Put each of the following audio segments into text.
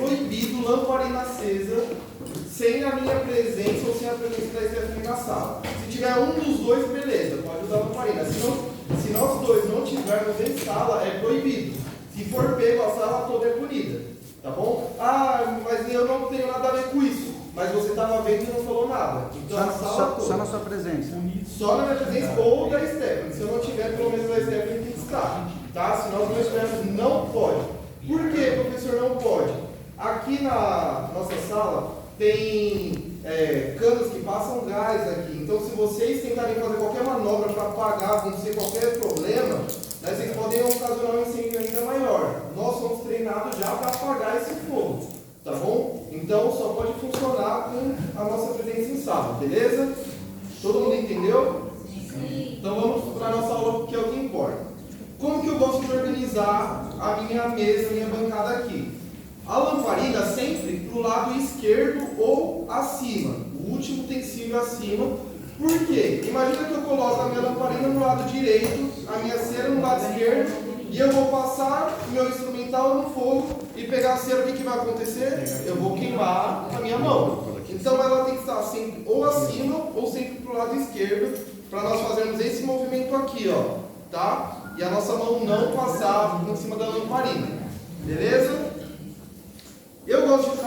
proibido lamparina acesa sem a minha presença ou sem a presença da Stephanie na sala. Se tiver um dos dois, beleza, pode usar a lamparina. Se nós dois não tivermos em sala, é proibido. Se for pego, a sala toda é punida. Tá bom? Ah, mas eu não tenho nada a ver com isso. Mas você estava vendo e não falou nada. Então a sala toda. Só na sua presença. Só na minha presença ou da Stephanie. Se eu não tiver, pelo menos a Stephanie tem que estar. Tá? Se nós não estivermos, não pode. Por que, professor, não pode? Aqui na nossa sala tem canos que passam gás aqui. Então, se vocês tentarem fazer qualquer manobra para apagar, acontecer qualquer problema, né, vocês podem ocasionar um incêndio ainda maior. Nós somos treinados já para apagar esse fogo. Tá bom? Então, só pode funcionar com a nossa presença em sala. Beleza? Todo mundo entendeu? Sim. Então, vamos para a nossa aula, que é o que importa. Como que eu gosto de organizar a minha mesa, a minha bancada aqui? A lamparina sempre para o lado esquerdo ou acima. O último utensílio acima. Por quê? Imagina que eu coloco a minha lamparina no lado direito, a minha cera no lado esquerdo, e eu vou passar o meu instrumental no fogo e pegar a cera. O que vai acontecer? Eu vou queimar a minha mão. Então ela tem que estar sempre ou acima ou sempre para o lado esquerdo, para nós fazermos esse movimento aqui, ó, tá? E a nossa mão não passar em cima da lamparina. Beleza? Eu gosto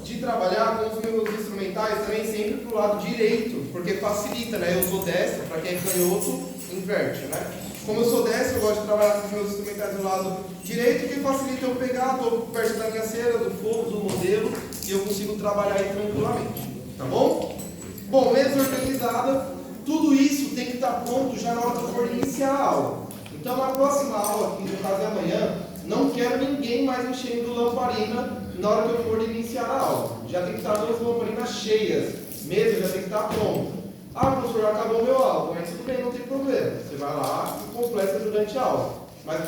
de trabalhar com os meus instrumentais também sempre para o lado direito, porque facilita, né? Eu sou destro, para quem é canhoto, inverte, né? Como eu sou destro, eu gosto de trabalhar com os meus instrumentais do lado direito, que facilita eu pegar, estou perto da minha cera, do fogo, do modelo, e eu consigo trabalhar aí tranquilamente. Tá bom? Bom, mesa organizada, tudo isso tem que estar pronto já na hora que eu for iniciar a aula. Então, na próxima aula, que no caso é amanhã, não quero ninguém mais enchendo lamparina na hora que eu for iniciar a aula. Já tem que estar duas lamparinas cheias, mesa já tem que estar pronta. Ah, professor, acabou o meu aula, mas tudo bem, não tem problema. Você vai lá e completa durante a aula. Mas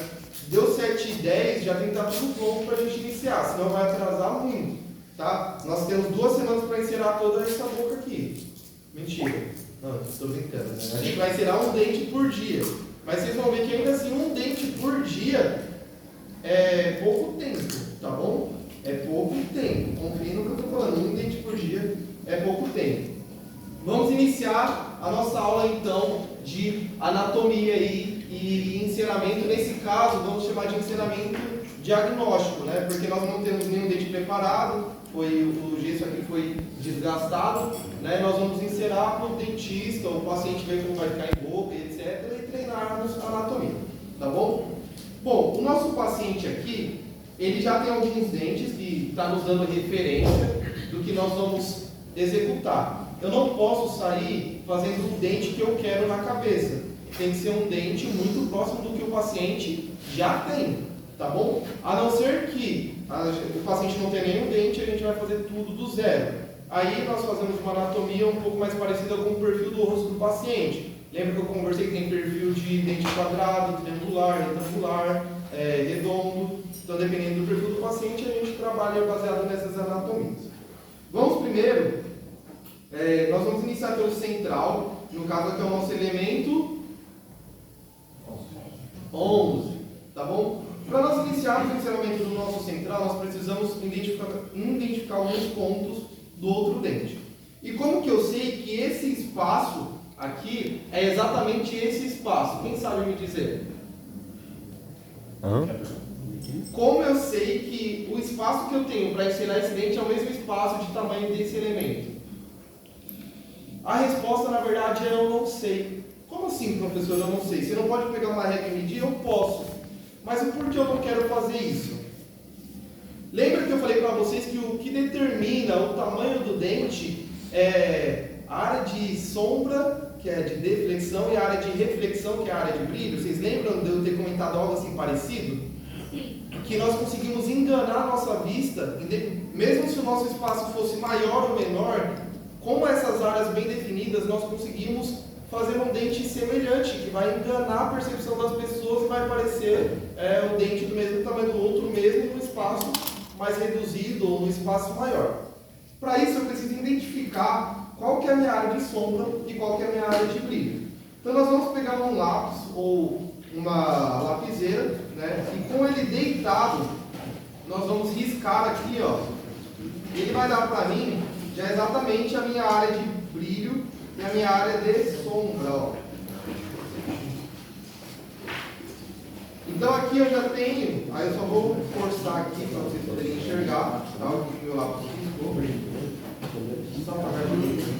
deu 7h10, já tem que estar tudo pronto para a gente iniciar, senão vai atrasar muito. Tá? Nós temos 2 semanas para encerar toda essa boca aqui. Mentira. Não, estou brincando. Né? A gente vai encerar um dente por dia. Mas vocês vão ver que ainda assim um dente por dia é pouco tempo, tá bom? É pouco tempo. Confie no que eu estou falando. Um dente por dia é pouco tempo. Vamos iniciar a nossa aula então de anatomia e enceramento. Nesse caso, vamos chamar de enceramento diagnóstico, né? Porque nós não temos nenhum dente preparado, o gesso aqui foi desgastado, né? Nós vamos encerar para o dentista, o paciente ver como vai ficar em boca, etc. e treinarmos a anatomia, tá bom? Bom, o nosso paciente aqui, ele já tem alguns dentes que está nos dando referência do que nós vamos executar. Eu não posso sair fazendo um dente que eu quero na cabeça. Tem que ser um dente muito próximo do que o paciente já tem, tá bom? A não ser que o paciente não tenha nenhum dente, a gente vai fazer tudo do zero. Aí nós fazemos uma anatomia um pouco mais parecida com o perfil do rosto do paciente. Lembra que eu conversei que tem perfil de dente quadrado, triangular, retangular, redondo. Então, dependendo do perfil do paciente, a gente trabalha baseado nessas anatomias. Vamos primeiro, nós vamos iniciar pelo central, no caso aqui é o nosso elemento 11, tá bom? Para nós iniciarmos o encerramento do nosso central, nós precisamos identificar alguns pontos do outro dente. E como que eu sei que esse espaço aqui é exatamente esse espaço? Quem sabe me dizer? Como eu sei que o espaço que eu tenho para inserar esse dente é o mesmo espaço de tamanho desse elemento? A resposta, na verdade, é eu não sei. Como assim, professor, eu não sei? Você não pode pegar uma régua e medir? Eu posso. Mas por que eu não quero fazer isso? Lembra que eu falei para vocês que o que determina o tamanho do dente é a área de sombra, que é de deflexão, e a área de reflexão, que é a área de brilho? Vocês lembram de eu ter comentado algo assim parecido? Que nós conseguimos enganar a nossa vista, mesmo se o nosso espaço fosse maior ou menor, com essas áreas bem definidas, nós conseguimos fazer um dente semelhante, que vai enganar a percepção das pessoas e vai parecer o dente do mesmo tamanho do outro, mesmo no espaço mais reduzido ou no espaço maior. Para isso, eu preciso identificar qual que é a minha área de sombra e qual que é a minha área de brilho. Então, nós vamos pegar um lápis ou uma lapiseira, né, e com ele deitado nós vamos riscar aqui, ó. Ele vai dar para mim já exatamente a minha área de brilho e a minha área de sombra, ó. Então aqui eu já tenho, aí eu só vou forçar aqui para vocês poderem enxergar, tá? O meu lápis riscou. Só apagar aqui.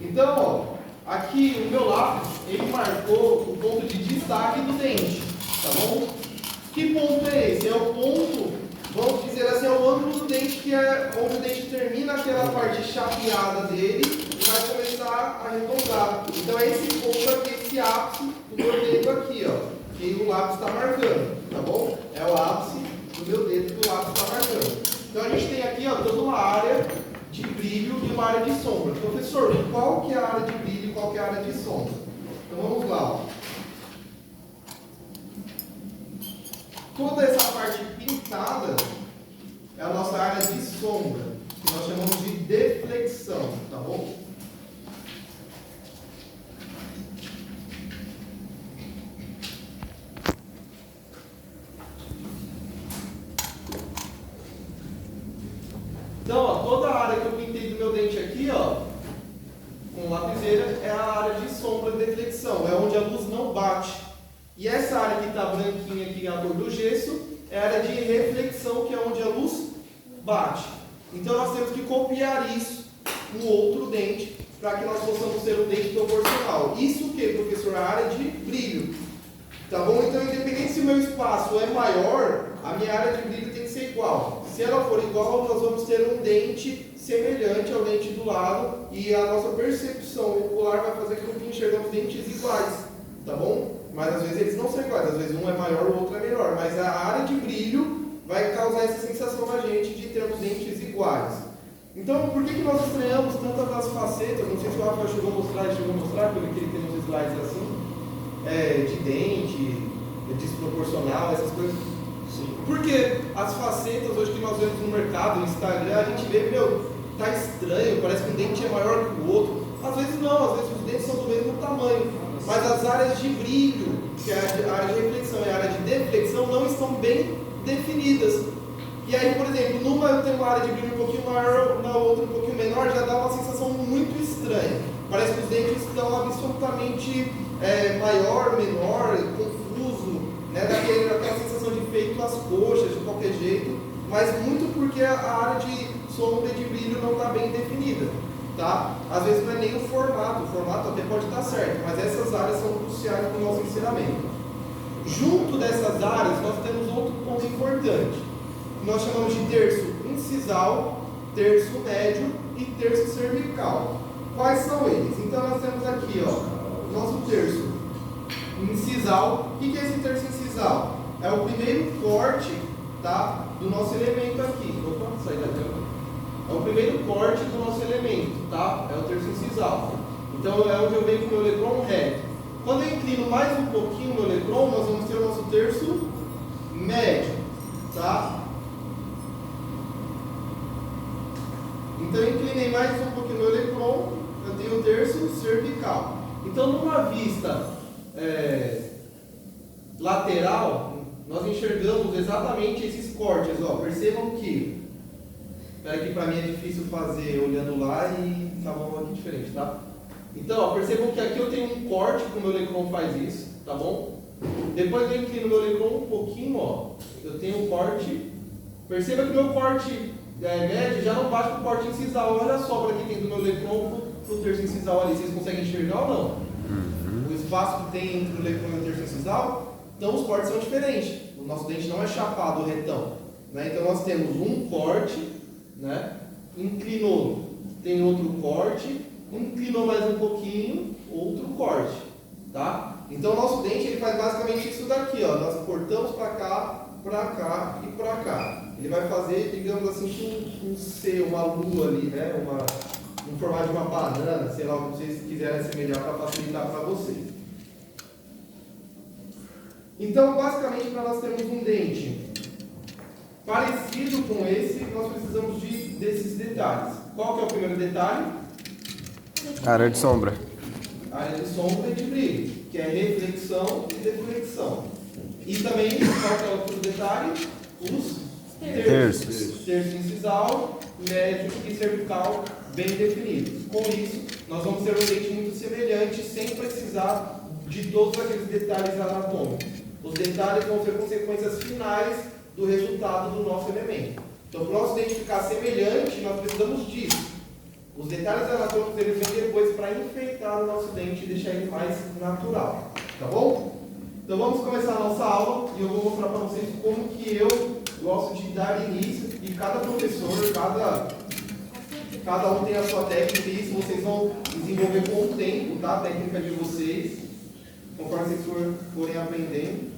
Então, ó, aqui o meu lápis, ele marcou o ponto de destaque do dente, tá bom? Que ponto é esse? É o ponto, vamos dizer assim, é o ângulo do dente, que é onde o dente termina aquela parte chapeada dele e vai começar a arredondar. Então é esse ponto aqui, esse ápice do meu dedo aqui, ó, que o lápis está marcando, tá bom? É o ápice do meu dedo que o lápis está marcando. Então a gente tem aqui, ó, toda uma área de brilho e uma área de sombra. Professor, qual que é a área de brilho e qual que é a área de sombra? Então vamos lá, ó. Toda essa parte pintada é a nossa área de sombra, que nós chamamos de deflexão, tá bom? Então, ó, toda a área que eu pintei do meu dente aqui, ó, com lapiseira, é a área de sombra e deflexão, é onde a luz não bate. E essa área que está branquinha aqui, a cor do gesso, é a área de reflexão, que é onde a luz bate. Então nós temos que copiar isso no outro dente, para que nós possamos ter um dente proporcional. Isso o que, professor? A área de brilho. Tá bom? Então, independente se o meu espaço é maior, a minha área de brilho tem que ser igual. Se ela for igual, nós vamos ter um dente semelhante ao dente do lado, e a nossa percepção ocular vai fazer com que enxergamos dentes iguais. Tá bom? Mas às vezes eles não são iguais, às vezes um é maior, o outro é menor. Mas a área de brilho vai causar essa sensação na gente de termos dentes iguais. Então, por que nós estranhamos tantas das facetas? Não sei se o Rafael chegou a mostrar, porque ele tem uns slides assim, de dente, desproporcional, essas coisas. Sim. Porque as facetas hoje que nós vemos no mercado, no Instagram, a gente vê, tá estranho, parece que um dente é maior que o outro. Às vezes não, às vezes os dentes são do mesmo tamanho. Mas as áreas de brilho, que é a área de reflexão e a área de deflexão, não estão bem definidas. E aí, por exemplo, numa eu tenho uma área de brilho um pouquinho maior, na outra um pouquinho menor, já dá uma sensação muito estranha. Parece que os dentes estão absolutamente maior, menor, confuso, né? Daquela sensação de feito às coxas, de qualquer jeito, mas muito porque a área de sombra e de brilho não está bem definida. Tá? Às vezes não é nem o formato até pode estar certo, mas essas áreas são cruciais para o nosso ensinamento. Junto dessas áreas, nós temos outro ponto importante, que nós chamamos de terço incisal, terço médio e terço cervical. Quais são eles? Então nós temos aqui, ó, o nosso terço incisal. O que é esse terço incisal? É o primeiro corte, tá, do nosso elemento aqui. Opa, sai da câmera. É o primeiro corte do nosso elemento, tá? É o terço incisal. Então é onde eu venho com o meu electron reto. Quando eu inclino mais um pouquinho o meu electron, nós vamos ter o nosso terço médio, tá? Então eu inclinei mais um pouquinho o meu electron, eu tenho o terço cervical. Então numa vista lateral, nós enxergamos exatamente esses cortes, ó. Percebam que espera que para mim é difícil fazer olhando lá e tá bom aqui diferente, tá? Então, ó, percebam que aqui eu tenho um corte, que o meu electron faz isso, tá bom? Depois eu inclino o meu electron um pouquinho, ó. Eu tenho um corte. Perceba que o meu corte médio já não bate com o corte incisal. Olha a sobra que tem do meu electron pro terço incisal ali. Vocês conseguem enxergar ou não? O espaço que tem entre o electron e o terço incisal. Então os cortes são diferentes. O nosso dente não é chapado, retão, né? Então nós temos um corte, né? Inclinou, tem outro corte, inclinou mais um pouquinho, outro corte, tá? Então o nosso dente ele faz basicamente isso daqui, ó. Nós cortamos para cá e para cá. Ele vai fazer, digamos assim, um C, uma lua ali, né? Um formato de uma banana, sei lá o que vocês quiserem assemelhar para facilitar para vocês. Então, basicamente, para nós termos um dente parecido com esse, nós precisamos desses detalhes. Qual que é o primeiro detalhe? Área de sombra. Área de sombra e de brilho, que é reflexão e deflexão. E também, qual que é outro detalhe? Os terços. Terço incisal, médio e cervical bem definidos. Com isso, nós vamos ter um dente muito semelhante, sem precisar de todos aqueles detalhes anatômicos. Os detalhes vão ser consequências finais do resultado do nosso elemento. Então, para o nosso dente ficar semelhante, nós precisamos disso. Os detalhes anatômicos eles vêm depois para enfeitar o nosso dente e deixar ele mais natural. Tá bom? Então vamos começar a nossa aula e eu vou mostrar para vocês como que eu gosto de dar início e cada professor, cada um tem a sua técnica e isso vocês vão desenvolver com o tempo, tá? A técnica de vocês, conforme vocês forem aprendendo.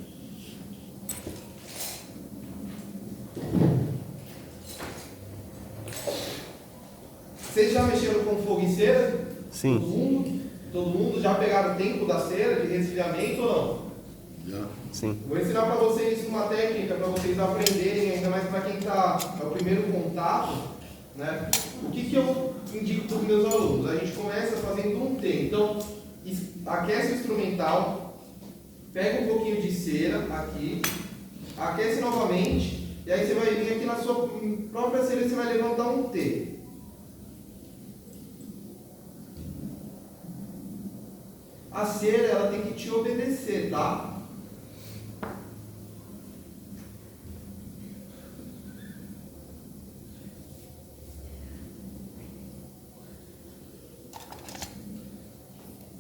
Vocês já mexeram com fogo e cera? Sim. Todo mundo já pegaram o tempo da cera, de resfriamento ou não? Já. Sim. Vou ensinar para vocês uma técnica para vocês aprenderem, ainda mais para quem está no primeiro contato, né? O que eu indico para os meus alunos? A gente começa fazendo um T. Então, aquece o instrumental, pega um pouquinho de cera aqui, aquece novamente, e aí você vai vir aqui na sua própria cera e você vai levantar um T. A cera, ela tem que te obedecer, tá?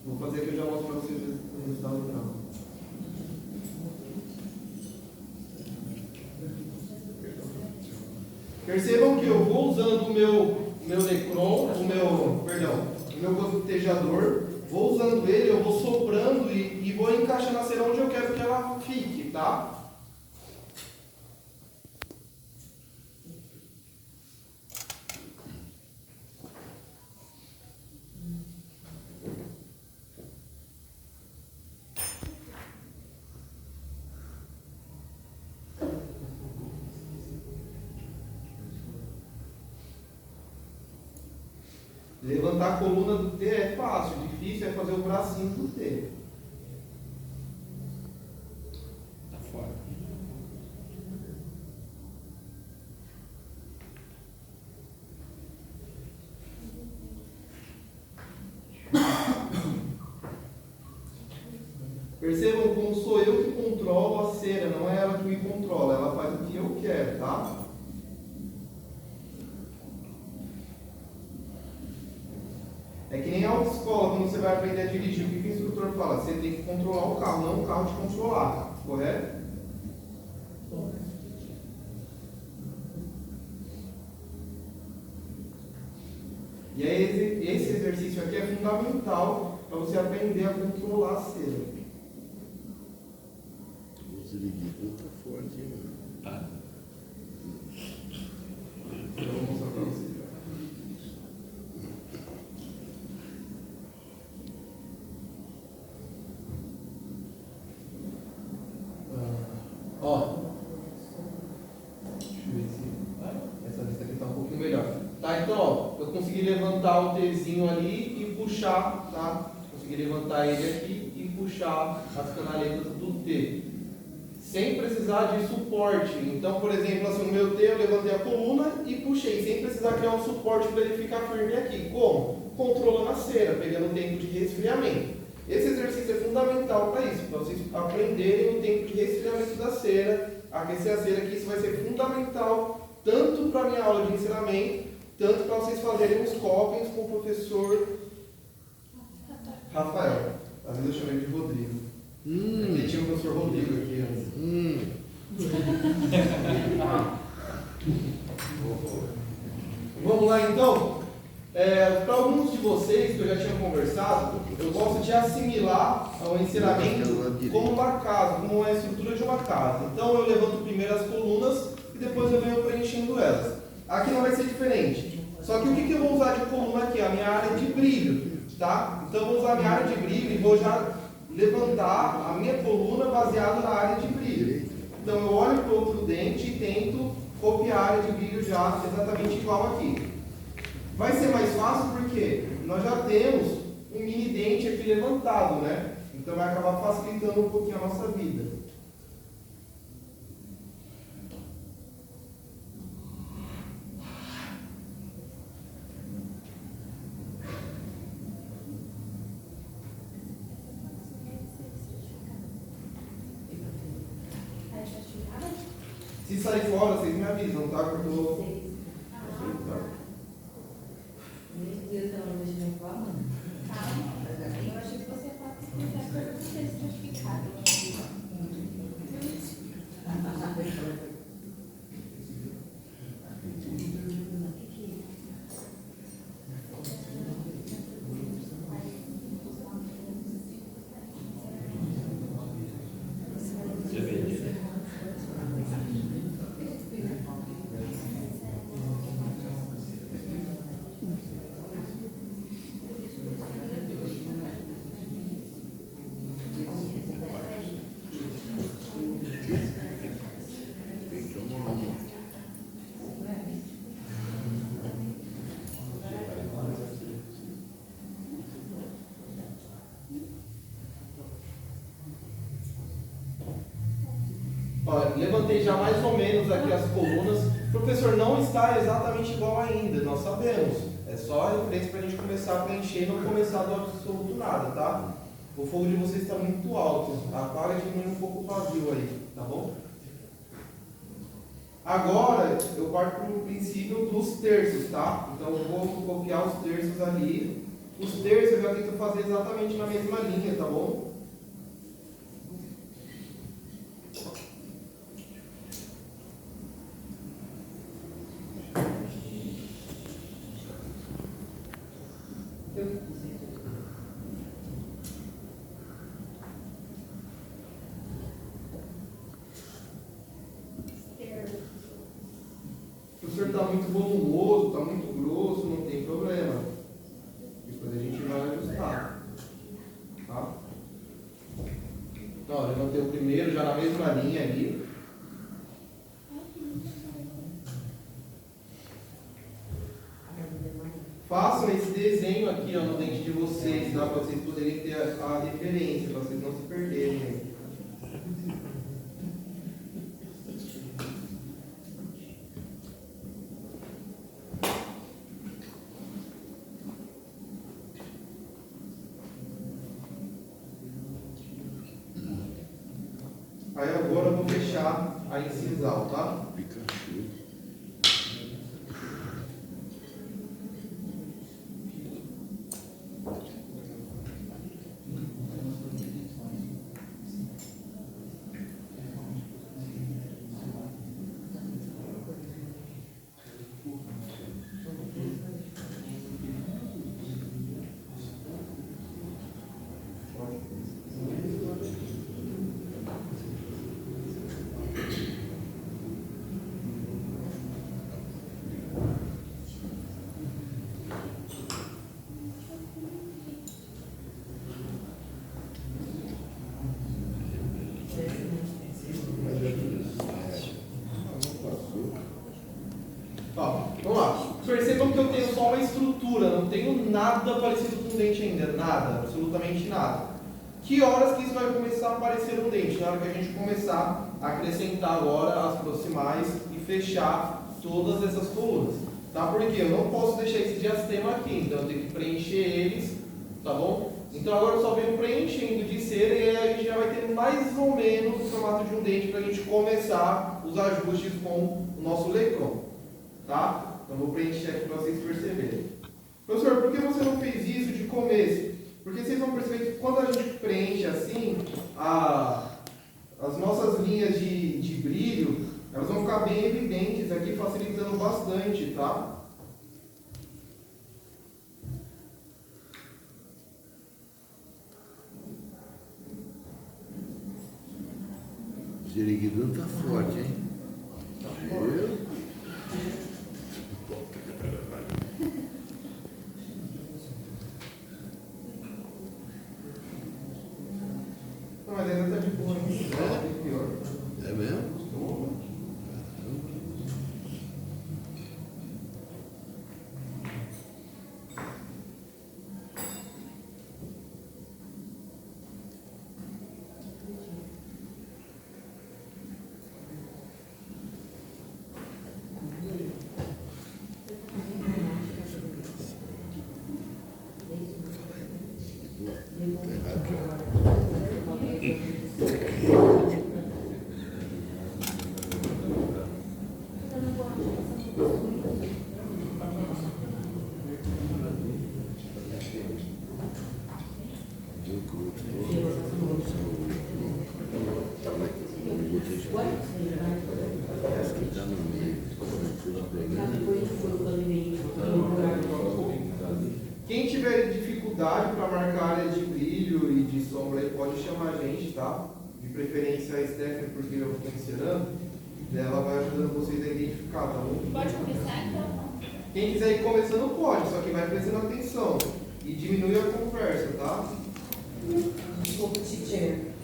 Vou fazer aqui, eu já mostro para vocês o resultado final. Percebam que eu vou usando o meu Necron, o meu gotejador, vou usando ele, eu vou soprando e vou encaixando a cera onde eu quero que ela fique, tá? Levantar a coluna do T é fácil, difícil é fazer o bracinho do T. Tá fora. Percebam como sou eu que controlo a cera, não é ela que me controla, ela faz o que eu quero, tá? É que nem a autoescola, quando você vai aprender a dirigir, o que o instrutor fala? Você tem que controlar o carro, não o carro te controlar, correto? E aí esse exercício aqui é fundamental para você aprender a controlar a cera. Esse liguinho tá forte, hein, mano? Tá. Eu vou mostrar para vocês. Ó, deixa eu ver se essa vista aqui está um pouquinho melhor. Tá, então, ó, eu consegui levantar o Tzinho ali e puxar, tá? Consegui levantar ele aqui e puxar as canaletas do T. Sem precisar de suporte. Então, por exemplo, assim, o meu T eu levantei a coluna e puxei, sem precisar criar um suporte para ele ficar firme aqui. Como? Controlando a cera, pegando o tempo de resfriamento. Esse exercício é fundamental para isso, para vocês aprenderem o tempo de resfriamento da cera, aquecer a cera, que isso vai ser fundamental tanto para a minha aula de ensinamento, tanto para vocês fazerem os copings com o professor Rafael. Às vezes eu chamei de Rodrigo. Ele tinha o professor Rodrigo aqui antes. Vamos lá então? Para alguns de vocês que eu já tinha conversado, eu gosto de assimilar ao ensinamento como uma casa, como a estrutura de uma casa. Então eu levanto primeiro as colunas e depois eu venho preenchendo elas. Aqui não vai ser diferente. Só que o que eu vou usar de coluna aqui? A minha área de brilho, tá? Então eu vou usar a minha área de brilho e vou já levantar a minha coluna baseada na área de brilho. Então eu olho para o outro dente e tento copiar a área de brilho já exatamente igual aqui. Vai ser mais fácil porque nós já temos um mini dente aqui levantado, né? Então vai acabar facilitando um pouquinho a nossa vida. Se sair fora, vocês me avisam, tá? Porque eu tô... Eu achei que você estava explicando para você certificado. Olha, levantei já mais ou menos aqui as colunas. Professor, não está exatamente igual ainda, nós sabemos. É só a referência para a gente começar a preencher e não começar do absoluto nada, tá? O fogo de vocês está muito alto. Apaga e diminui um pouco o pavio aí, tá bom? Agora, eu parto para o princípio dos terços, tá? Então, eu vou copiar os terços ali. Os terços eu já tento fazer exatamente na mesma linha, tá bom? Se o senhor está muito volumoso, está muito grosso, não tem problema. Depois a gente vai ajustar. Tá? Então, eu levantei o primeiro já na mesma linha ali. Façam esse desenho aqui, ó, no dente de vocês, tá? Para vocês poderem ter a referência, para vocês não se perderem aí. Aí agora eu vou fechar a incisal, tá? Pikachu. Ó, vamos lá. Percebam que eu tenho só uma estrutura, não tenho nada parecido com um dente ainda. Nada, absolutamente nada. Que horas que isso vai começar a aparecer no dente? Na hora que a gente começar a acrescentar agora as proximais e fechar todas essas colunas. Tá? Porque eu não posso deixar esse diastema aqui, então eu tenho que preencher eles, tá bom? Então agora eu só venho preenchendo de cera e aí a gente já vai ter mais ou menos o formato de um dente para a gente começar os ajustes com o nosso lecron. Tá? Então vou preencher aqui para vocês perceberem. Professor, por que você não fez isso de começo? Porque vocês vão perceber que quando a gente preenche assim, as nossas linhas de brilho, elas vão ficar bem evidentes aqui, facilitando bastante, tá? O Ziriguidum tá forte, hein? Tá forte. Não, mas ainda tá de boa, hein? É pior. É mesmo? Quem tiver dificuldade para marcar a área de brilho e de sombra aí, pode chamar a gente, tá? De preferência a Stephanie, porque eu estou ensinando. Ela vai ajudando vocês a identificar, tá bom? Pode começar então? Quem quiser ir começando pode, só que vai prestando atenção. E diminui a conversa, tá? Desculpa, teacher.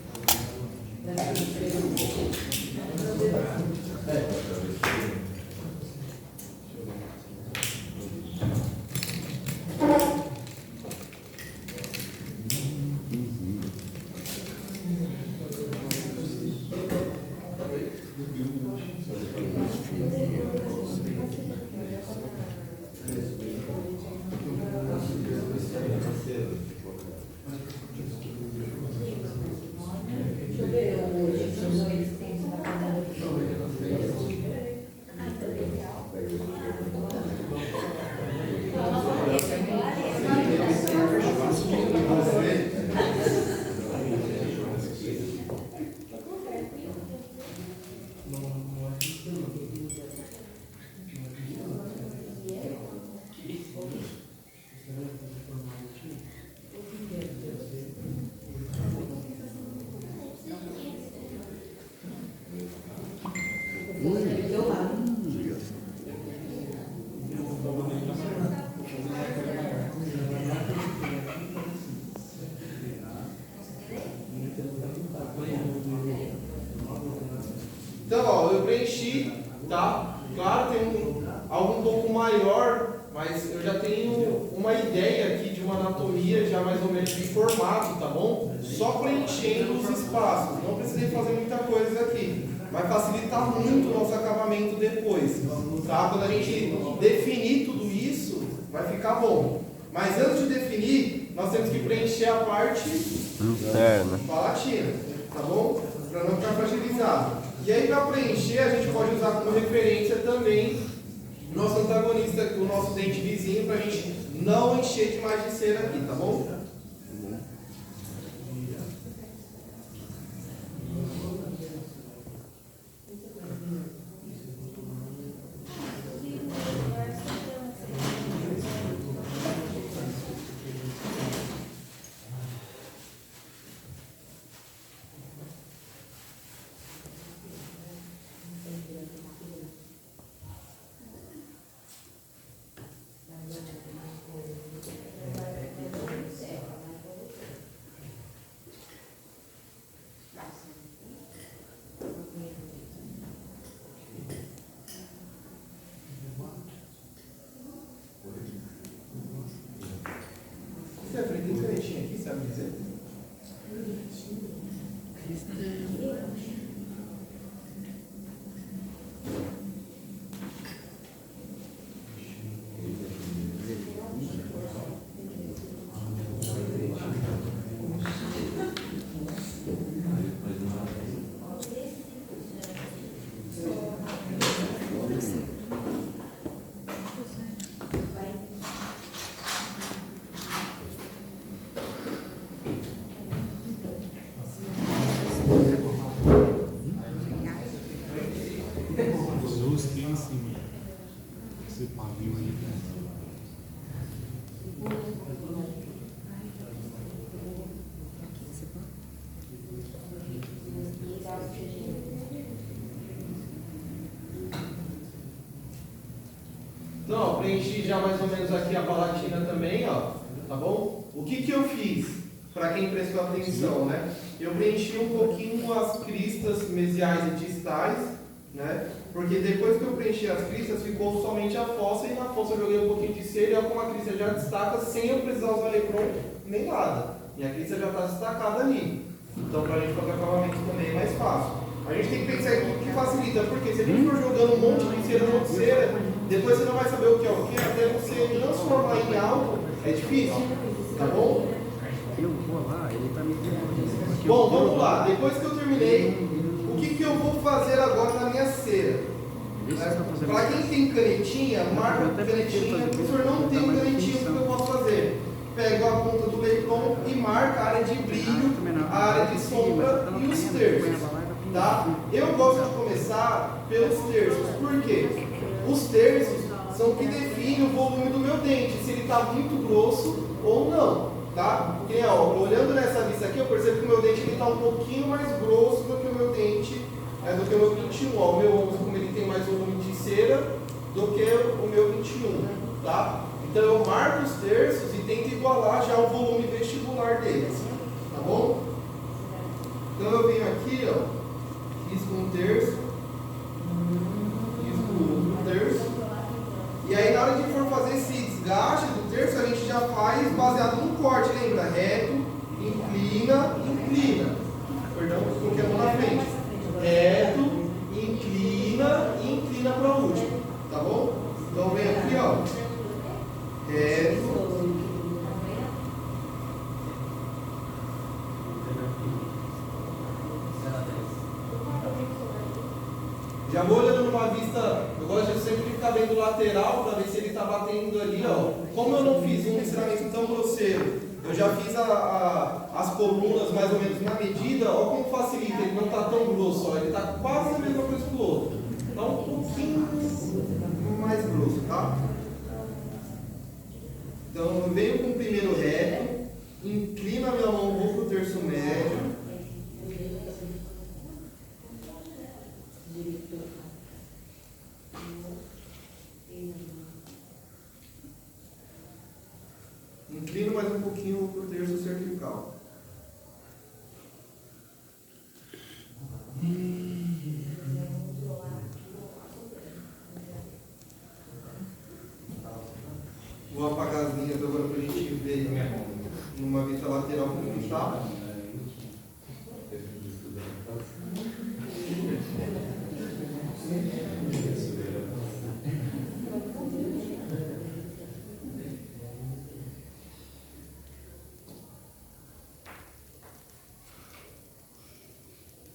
Então, ó, eu preenchi, tá? Claro, tem algo um pouco maior, mas eu já tenho uma ideia aqui de uma anatomia já mais ou menos de formato, tá bom? Só preenchendo os espaços, não precisei fazer muita coisa aqui. Vai facilitar muito o nosso acabamento depois, tá? Quando a gente definir tudo isso, vai ficar bom. Mas antes de definir, nós temos que preencher a parte Interna. palatina, tá bom? Para não ficar fragilizado. E aí, para preencher, a gente pode usar como referência também o nosso antagonista, o nosso dente vizinho, para a gente não encher demais de cera aqui, tá bom? Stephanie, tem canetinha aqui, sabe dizer? Esse pavio aí. Então, ó, preenchi já mais ou menos aqui a palatina também, ó, tá bom? O que que eu fiz? Para quem prestou atenção, né? Eu preenchi um pouquinho as cristas mesiais e distais, né? Porque depois que eu preenchi as cristas, ficou somente a fossa, e na fossa eu joguei um pouquinho de cera, e olha como a crista já destaca sem eu precisar usar electron nem nada. E a crista já está destacada ali. Então, para a gente fazer o acabamento também é mais fácil. A gente tem que pensar em tudo que facilita, porque se a gente for jogando um monte de cera, depois você não vai saber o que é o que, até você transformar em algo, é difícil, tá bom? Bom, vamos lá. Depois que eu terminei, o que eu vou fazer agora na minha cera? Para quem tem canetinha, marca a canetinha. Professor, não tem canetinha, o que eu posso fazer? Pego a ponta do Lepron e marca a área de brilho, a área de sombra e os terços. Tá? Eu gosto de começar pelos terços. Por quê? Os terços são o que definem o volume do meu dente, se ele está muito grosso ou não. Tá? Porque, ó, olhando nessa vista aqui, eu percebo que o meu dente está um pouquinho mais grosso do que o meu dente, do que o meu 21. Ó, o meu ombro, como ele tem mais volume de cera do que o meu 21. Tá? Então eu marco os terços e tento igualar já o volume vestibular deles. Tá bom? Então eu venho aqui, ó, risco um terço, risco outro terço. E aí na hora de for fazer esse desgaste do terço, a gente já faz baseado no corte, lembra? Reto, inclina, inclina. Perdão, coloquei a mão na frente. Reto, inclina e inclina para o último. Tá bom? Então vem aqui, ó. Reto. Já vou olhando numa vista, eu gosto de sempre ficar vendo o lateral para ver se ele está batendo ali, ó. Como eu não fiz um ensinamento tão grosseiro, eu já fiz as colunas mais ou menos na medida, ó como facilita, ele não está tão grosso, ó, ele está quase a mesma coisa que o outro. Está um pouquinho mais grosso, tá? Então eu venho com o primeiro reto, inclino a minha mão, vou para o terço médio. Inclino mais um pouquinho para o terço cervical. Vou apagar as linhas agora para a gente ver numa vista lateral como está.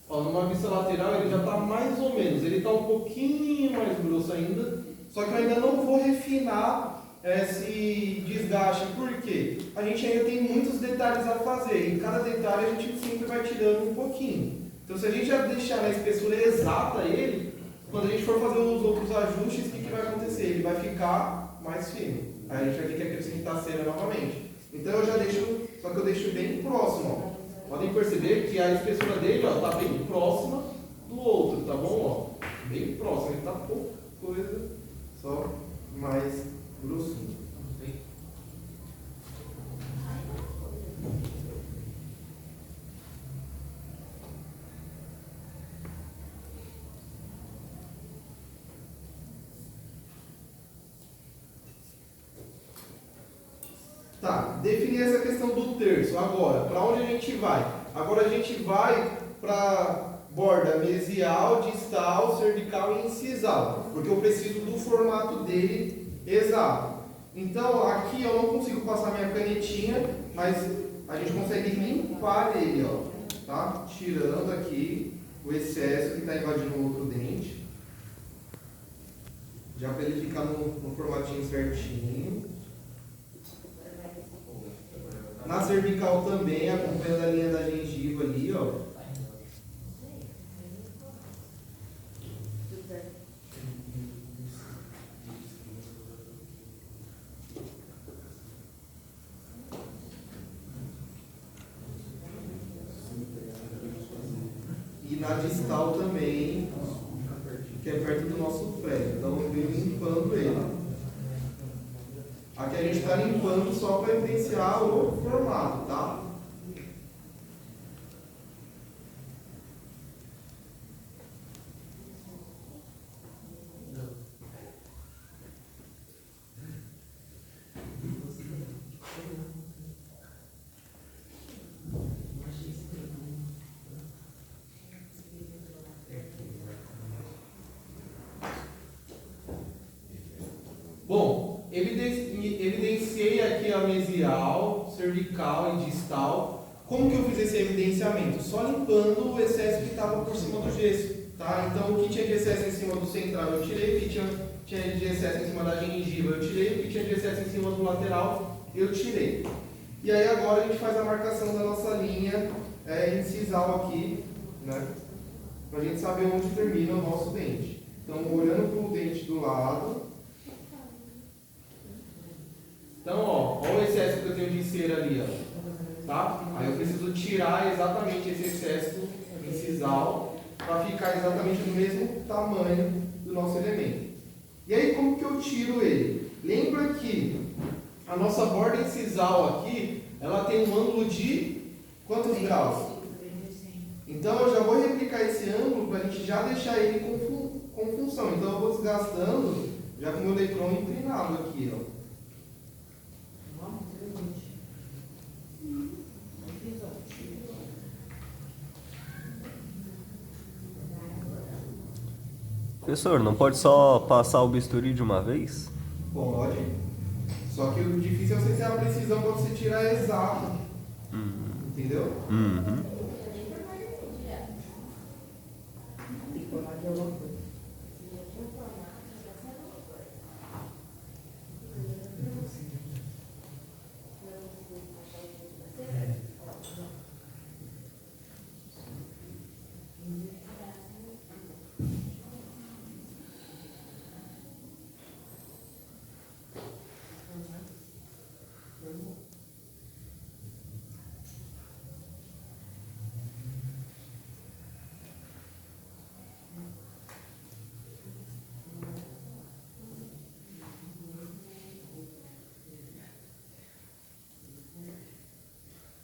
Ó, numa vista lateral ele já está mais ou menos, ele está um pouquinho mais grosso ainda, só que eu ainda não vou refinar esse desgaste, porque a gente ainda tem muitos detalhes a fazer, e cada detalhe a gente sempre vai tirando um pouquinho. Então se a gente já deixar na espessura exata ele, quando a gente for fazer os outros ajustes, o que vai acontecer? Ele vai ficar mais fino, aí a gente vai ter que acrescentar cera novamente. Então eu já deixo, só que eu deixo bem próximo, ó. Podem perceber que a espessura dele está bem próxima do outro, tá bom? Ó, bem próximo, ele está pouca coisa, só mais grossinho. Tá, definir essa questão do terço. Agora, para onde a gente vai? Agora a gente vai para borda mesial, distal, cervical e incisal, porque eu preciso do formato dele exato. Então, aqui eu não consigo passar minha canetinha, mas a gente consegue limpar ele, ó, tá? Tirando aqui o excesso que está invadindo o outro dente, já para ele ficar no formatinho certinho. Na cervical também, acompanhando a linha da gengiva ali, ó. E na distal também, que é perto do nosso freio. Então eu venho limpando ele. Aqui a gente está limpando só para evidenciar o formato, tá? Bom, evidenciei aqui a mesial, cervical e distal. Como que eu fiz esse evidenciamento? Só limpando o excesso que estava por cima do gesso, tá? Então o que tinha de excesso em cima do central eu tirei, o que tinha de excesso em cima da gengiva eu tirei, o que tinha de excesso em cima do lateral eu tirei. E aí agora a gente faz a marcação da nossa linha incisal aqui, né? Para a gente saber onde termina o nosso dente. Então olhando para o dente do lado. Então ó o excesso que eu tenho de cera ali, ó. Tá? Aí eu preciso tirar exatamente esse excesso incisal para ficar exatamente no mesmo tamanho do nosso elemento. E aí como que eu tiro ele? Lembra que a nossa borda incisal aqui, ela tem um ângulo de quantos graus? Então eu já vou replicar esse ângulo para a gente já deixar ele com função. Então eu vou desgastando já com o meu electrão inclinado aqui, ó. Professor, não pode só passar o bisturi de uma vez? Pode. Só que o difícil é você ter a precisão para você tirar exato. Entendeu? Uhum.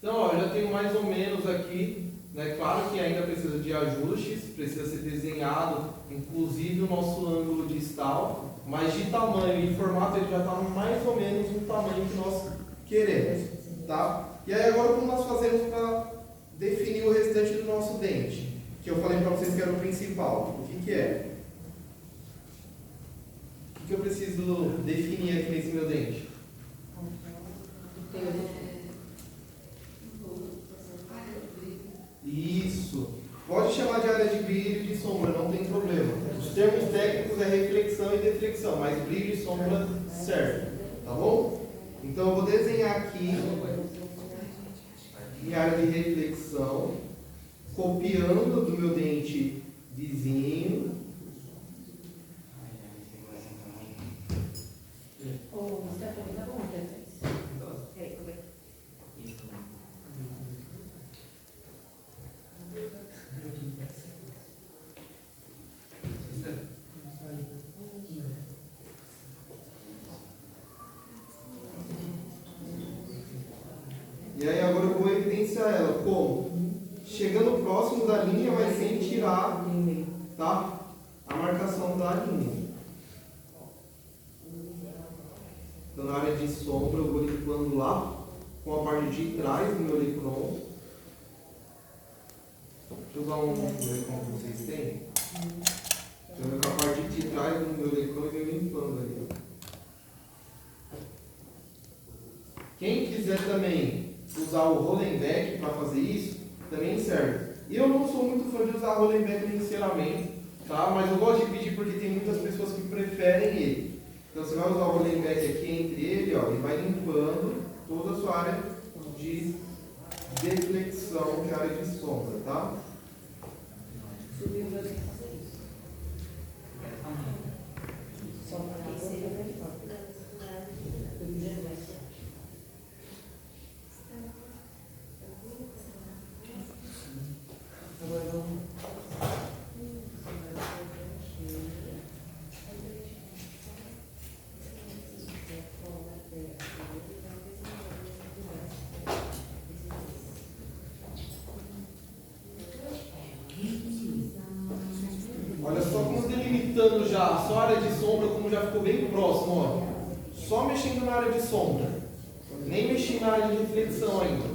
Então, ó, eu já tenho mais ou menos aqui, né? Claro que ainda precisa de ajustes, precisa ser desenhado, inclusive o nosso ângulo distal, mas de tamanho e formato ele já está mais ou menos no tamanho que nós queremos, tá? E aí agora como nós fazemos para definir o restante do nosso dente? Que eu falei para vocês que era o principal. O que é? O que eu preciso definir aqui nesse meu dente? Isso. Pode chamar de área de brilho e de sombra, não tem problema. Os termos técnicos é reflexão e deflexão, mas brilho e sombra serve. Tá bom? Então eu vou desenhar aqui minha área de reflexão, copiando do meu dente vizinho. E aí agora eu vou evidenciar ela como? Chegando próximo da linha, mas sem tirar, tá? A marcação da linha. Então na área de sombra eu vou limpando lá com a parte de trás do meu electron. Deixa eu usar um electron que vocês têm. Então com a parte de trás do meu electron eu venho limpando ali. Quem quiser também usar o Rollenbeck para fazer isso, também serve. Eu não sou muito fã de usar Rollenbeck no enceramento, tá? Mas eu gosto de pedir porque tem muitas pessoas que preferem ele. Então você vai usar o Rollenbeck aqui entre ele, ó, e vai limpando toda a sua área de deflexão, que é a área de sombra, tá? Olha só como delimitando já, só a área de sombra, como já ficou bem próximo, ó. Só mexendo na área de sombra, nem mexi na área de reflexão ainda.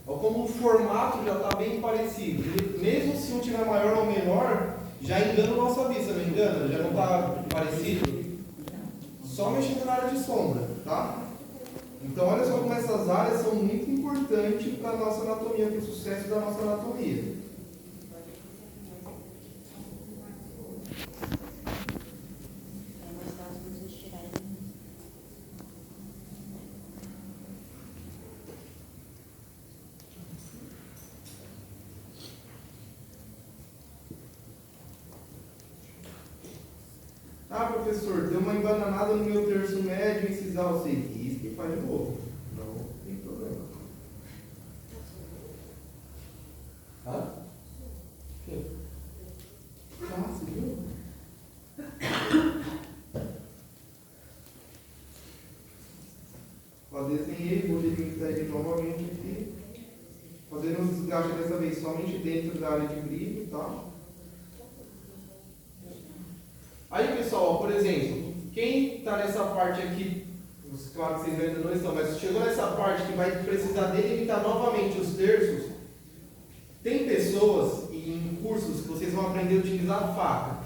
Olha como o formato já está bem parecido. Mesmo se um tiver maior ou menor, já engana a nossa vista, não engana? Já não está parecido? Só mexendo na área de sombra, tá? Então olha só como essas áreas são muito importantes. importante para a nossa anatomia, para o sucesso da nossa anatomia. Ah, professor, deu uma embananada no meu terço médio incisal. Você risca e faz de novo. Não tem problema. Hã? O quê? Ah, você viu? Ó, desenhei, vou delimitar ele novamente aqui. Fazendo um desgaste dessa vez somente dentro da área de brilho, tá? Aí, pessoal, ó, por exemplo, quem está nessa parte aqui, claro que vocês ainda não estão, mas chegou nessa parte que vai precisar delimitar novamente os terços, tem pessoas em cursos que vocês vão aprender a utilizar a faca.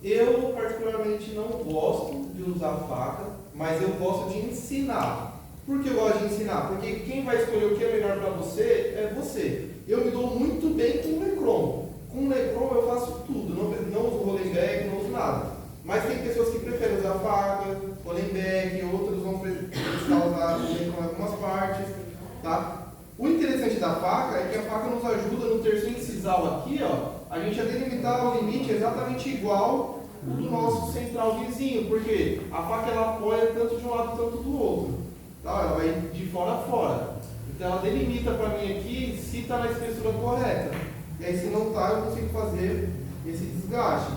Eu, particularmente, não gosto de usar a faca, mas eu gosto de ensinar. Por que eu gosto de ensinar? Porque quem vai escolher o que é melhor para você é você. Eu me dou muito bem com o Lecron. Com o Lecron eu faço tudo, não uso Hollenbeck, não uso nada. Mas tem pessoas que preferem usar faca, Hollenbeck, outros vão precisar usar o Lecron em algumas partes. Tá? O interessante da faca é que a faca nos ajuda no terço incisal aqui, ó, a gente a delimitar o limite exatamente igual ao do nosso central vizinho, porque a faca ela apoia tanto de um lado quanto do outro. Tá? Ela vai de fora a fora. Então ela delimita para mim aqui se está na espessura correta. E aí, se não está, eu consigo fazer esse desgaste.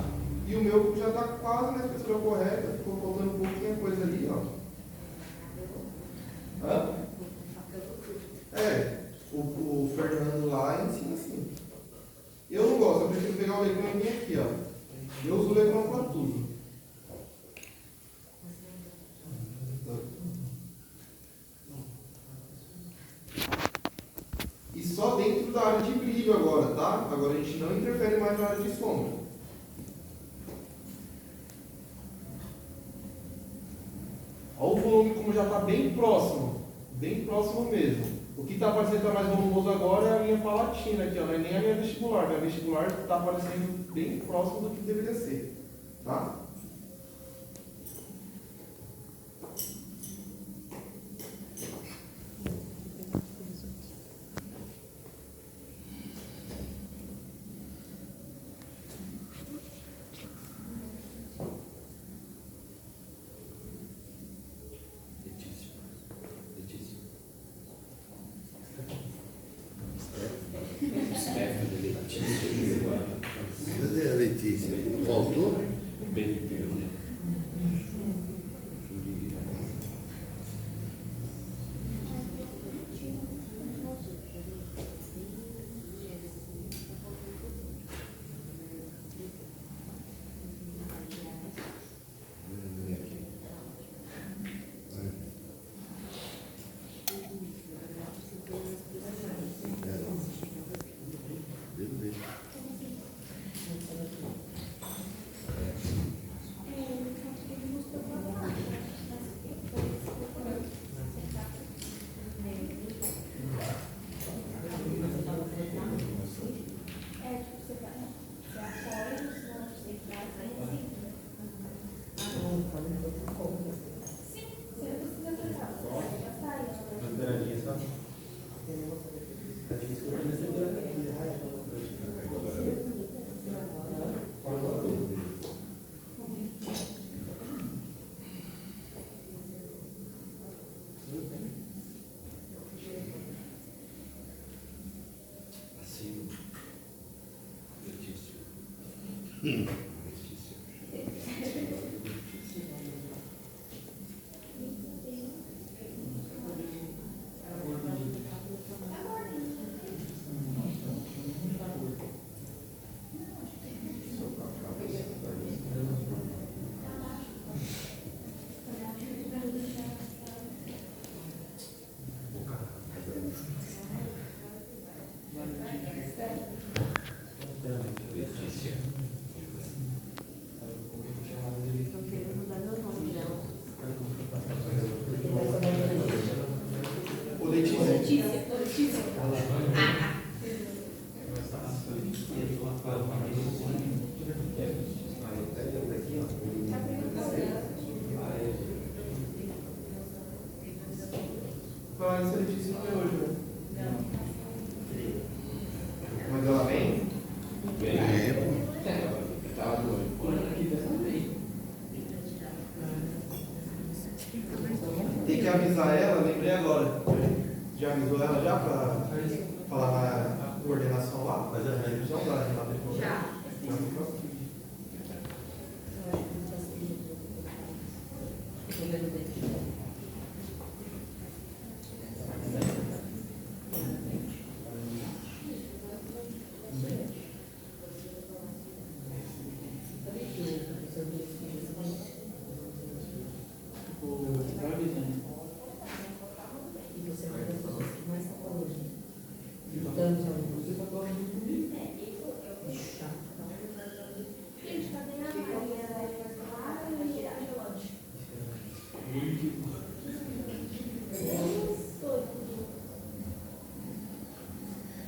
E o meu já está quase na espessura correta, ficou faltando um pouquinho coisa ali, ó. Hã? O Fernando lá ensina assim. Eu não gosto, eu prefiro pegar o Lecron e vir aqui, ó. Eu uso o Lecron para tudo. E só dentro da área de brilho agora, tá? Agora a gente não interfere mais na área de sombra. Olha o volume como já está bem próximo mesmo. O que está parecendo estar mais volumoso agora é a minha palatina aqui, ó, não é nem a minha vestibular. Minha vestibular está parecendo bem próximo do que deveria ser, tá? Cadê a Letícia? Voltou? avisar ela, lembrei agora. Já avisou ela já para falar na coordenação lá? Mas a revisão da Renata de Já. Já. Gente, cadê a Maria? Vai tirar de longe.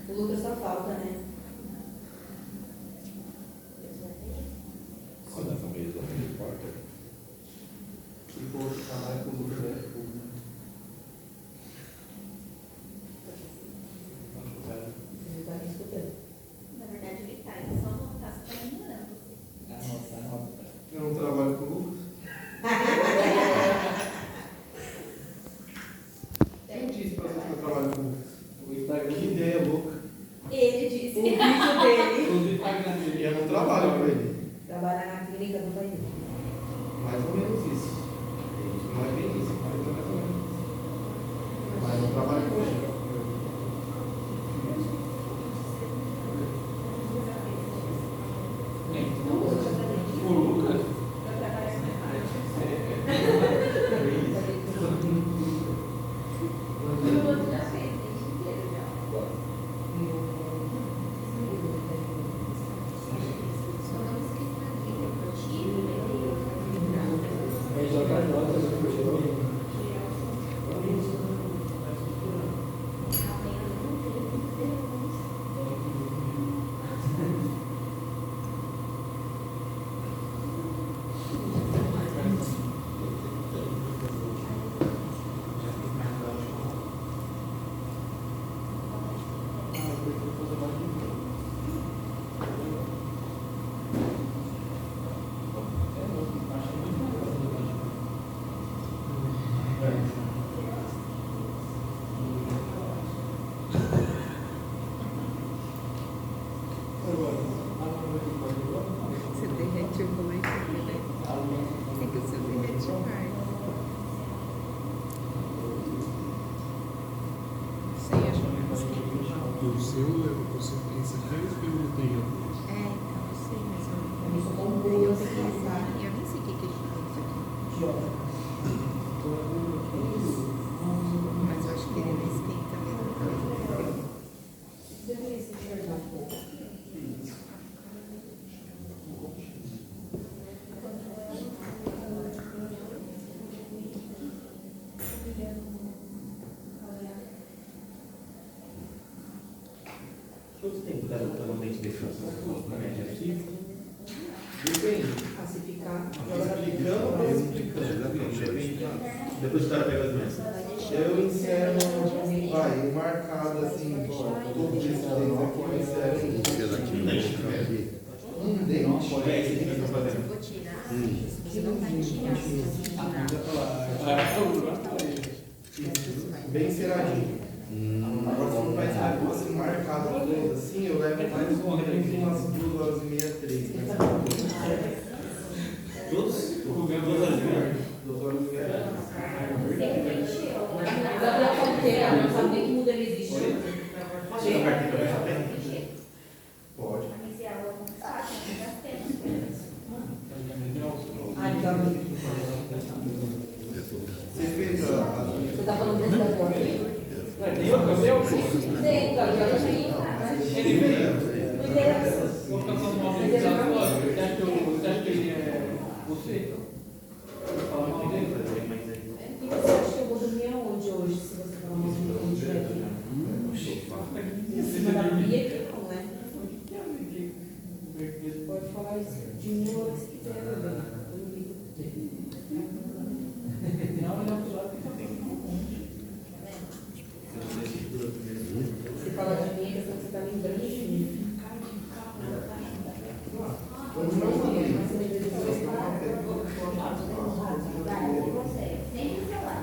O Lucas só falta, né? Quando a família não importa. E vou trabalhar com o Lucas, né? Ele tá me escutando. Na verdade, ele tá. Ele só não tá se terminando. Eu não trabalho com o Lucas. Quem disse pra vocês que eu trabalho com o Lucas? Que ideia louca. Ele disse. O vídeo dele E eu não trabalho com ele. trabalha na clínica do país. Mais ou menos isso. Não é bem isso, mas é mais ou menos. Mas não trabalho com ele. O Lucas? Eu trabalho com o outro já fez, desde inteiro já. Só não esqueça aqui, eu tiro, Você derrete o leite, né? Tem que ser derrete mais. Sei, acho que não sei. O seu, você pensa que eu perguntei alguns. Então, eu sei, mas eu Eu sou como eu Deus, sei você que sabe. eu nem sei o que é isso aqui. Joga. Mas eu acho que ele não esquenta mesmo. Deveria se enxergar um pouco. Quanto tempo dá totalmente de descanso? Na média aqui? Depende. A se ficar. Explicando ou não explicando? Depois o cara pega as doenças. Eu encerro, vai, marcado assim, todos esses dentes aqui, eu encerro Pela química ali. um dente. É isso que nós estamos fazendo. vou tirar. Você não vai tirar. Bem enceradinho. Agora, se não vai ser assim, marcado todos assim, eu levo mais umas 2h30, 3. Todos? Todas as vezes? 2h30. Sempre encheu. Gabriel Fonteira, não sabe nem que mundo ele existe. Posso tirar a carteira pra deixar bem? Pode. Mas é algo muito fácil, já temos. Ai, Gabriel. Você fez a. Você tá falando desse da porta? Sim, Gabriel, sim. Ele veio. Não interessa. E você acha que eu vou dormir aonde hoje, se você falar uma coisa que eu estiver aqui? Em cima da pia aqui não, né? Pode falar isso de mim ou se quiser, meu bem. Eu não ligo. Você fala de mim, é questão que você está lembrando de mim. Vamos não fazer. Mas você me diz que você está. Vai, você. Nem no celular.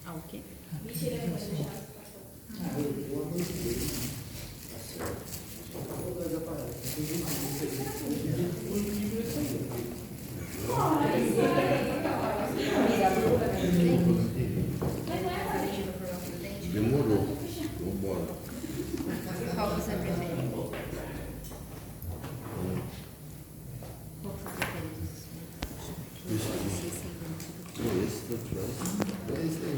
Ah, o quê? Demorou. Vambora. Qual você prefere? Esse da frente. Esse aí.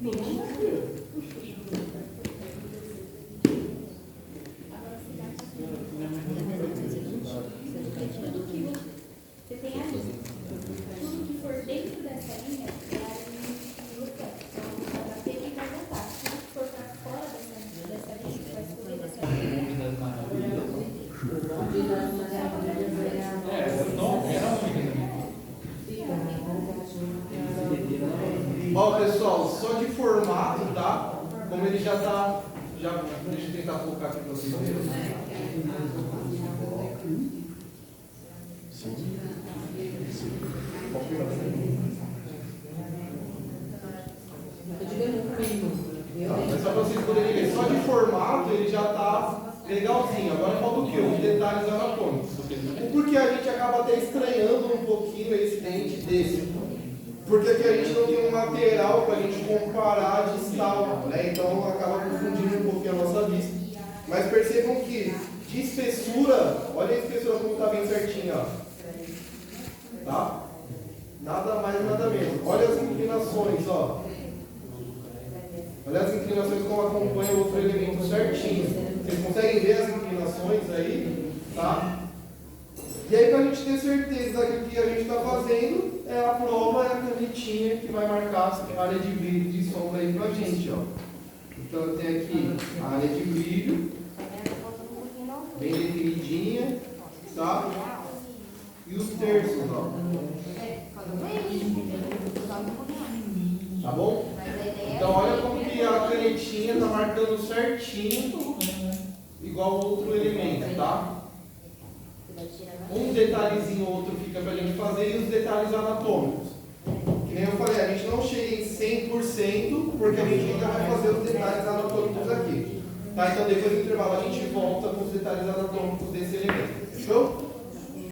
Vermelhinho? Você tem ali. Tudo que for dentro dessa linha é a linha de luta. Então, vai bater e vai voltar. Tudo que for para fora dessa linha, vai escolher dessa linha. Ó, pessoal, só de formato, tá? Como ele já tá. Deixa eu tentar focar aqui para vocês verem. Mas só para vocês poderem ver, só de formato ele já tá legalzinho. Agora falta o quê? Os detalhes anatômicos. O porquê a gente acaba até estranhando um pouquinho esse dente desse. Porque aqui a gente não tem um lateral para a gente comparar distal, né? Então acaba confundindo um pouquinho a nossa vista. Mas percebam que de espessura, olha a espessura como está bem certinha, ó. Tá? Nada mais, nada menos. Olha as inclinações, ó. Olha as inclinações como acompanha o outro elemento certinho. Vocês conseguem ver as inclinações aí? Tá? E aí, para a gente ter certeza que a gente está fazendo, é a prova, é a canetinha que vai marcar a área de brilho de sombra aí para a gente, ó. Então, eu tenho aqui a área de brilho, bem definidinha, tá? E os terços, ó. Tá bom? Então, olha como que a canetinha está marcando certinho, igual ao outro elemento, tá? Um detalhezinho ou outro fica para a gente fazer e os detalhes anatômicos. Que nem eu falei, a gente não chega em 100% porque a gente ainda vai fazer os detalhes anatômicos aqui. Tá? Então depois do intervalo a gente volta com os detalhes anatômicos desse elemento. Fechou?